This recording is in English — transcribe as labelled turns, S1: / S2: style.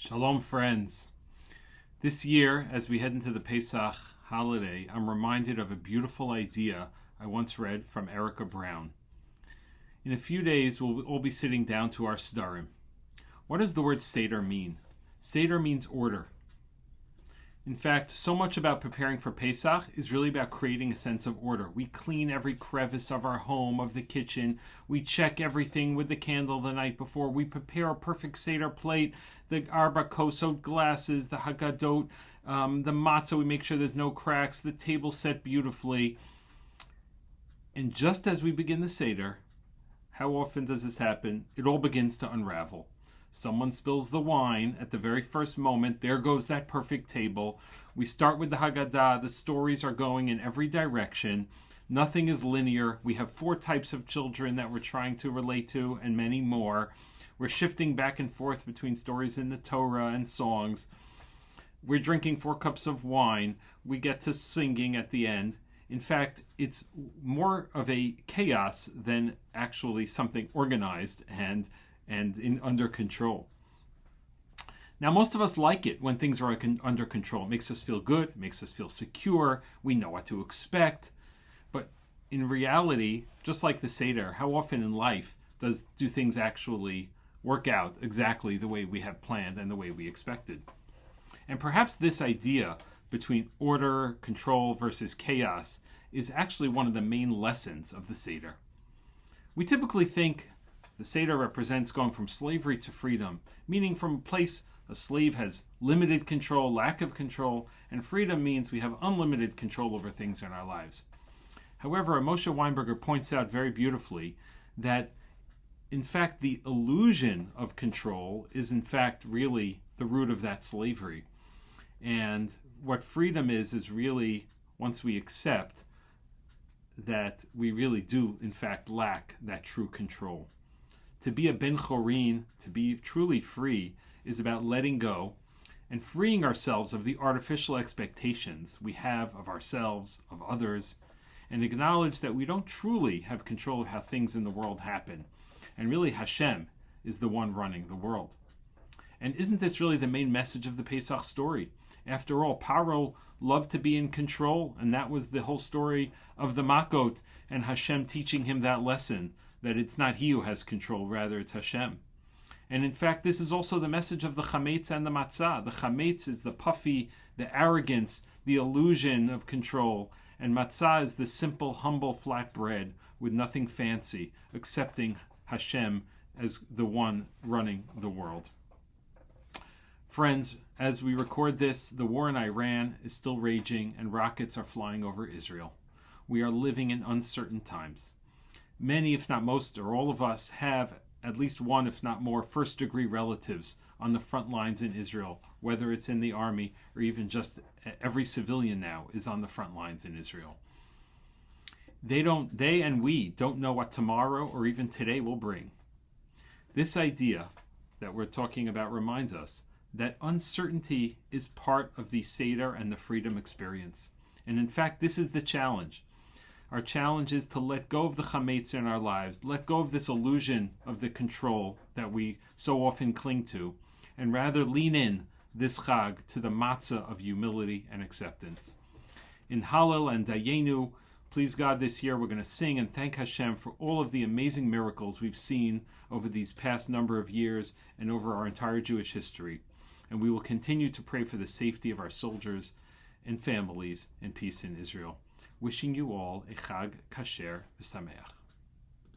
S1: Shalom, friends. This year, as we head into the Pesach holiday, I'm reminded of a beautiful idea I once read from Erica Brown. In a few days, we'll all be sitting down to our Sdarim. What does the word Seder mean? Seder means order. In fact, so much about preparing for Pesach is really about creating a sense of order. We clean every crevice of our home, of the kitchen. We check everything with the candle the night before. We prepare a perfect Seder plate, the arba kosot glasses, the haggadot, the matzah. We make sure there's no cracks, the table set beautifully. And just as we begin the Seder, how often does this happen? It all begins to unravel. Someone spills the wine at the very first moment. There goes that perfect table. We start with the Haggadah. The stories are going in every direction. Nothing is linear. We have 4 types of children that we're trying to relate to and many more. We're shifting back and forth between stories in the Torah and songs. We're drinking 4 cups of wine. We get to singing at the end. In fact, it's more of a chaos than actually something organized and under control. Now, most of us like it when things are under control. It makes us feel good, it makes us feel secure, we know what to expect. But in reality, just like the Seder, how often in life do things actually work out exactly the way we have planned and the way we expected? And perhaps this idea between order, control versus chaos is actually one of the main lessons of the Seder. We typically think the Seder represents going from slavery to freedom, meaning from a place a slave has limited control, lack of control, and freedom means we have unlimited control over things in our lives. However, Moshe Weinberger points out very beautifully that, in fact, the illusion of control is, in fact, really the root of that slavery. And what freedom is really, once we accept that we really do, in fact, lack that true control. To be a ben chorin, to be truly free, is about letting go and freeing ourselves of the artificial expectations we have of ourselves, of others, and acknowledge that we don't truly have control of how things in the world happen. And really, Hashem is the one running the world. And isn't this really the main message of the Pesach story? After all, Paro loved to be in control, and that was the whole story of the Makot, and Hashem teaching him that lesson, that it's not he who has control, rather it's Hashem. And in fact, this is also the message of the chametz and the matzah. The chametz is the puffy, the arrogance, the illusion of control, and matzah is the simple, humble, flat bread with nothing fancy, accepting Hashem as the one running the world. Friends, as we record this, the war in Iran is still raging and rockets are flying over Israel. We are living in uncertain times. Many, if not most, or all of us have at least one, if not more, first-degree relatives on the front lines in Israel, whether it's in the army or even just every civilian now is on the front lines in Israel. They and we don't know what tomorrow or even today will bring. This idea that we're talking about reminds us that uncertainty is part of the Seder and the freedom experience. And in fact, this is the challenge. Our challenge is to let go of the chametz in our lives, let go of this illusion of the control that we so often cling to, and rather lean in this Chag to the matzah of humility and acceptance. In Hillel and Dayenu, please God, this year we're going to sing and thank Hashem for all of the amazing miracles we've seen over these past number of years and over our entire Jewish history. And we will continue to pray for the safety of our soldiers and families and peace in Israel. Wishing you all a Chag Kasher V'Sameach.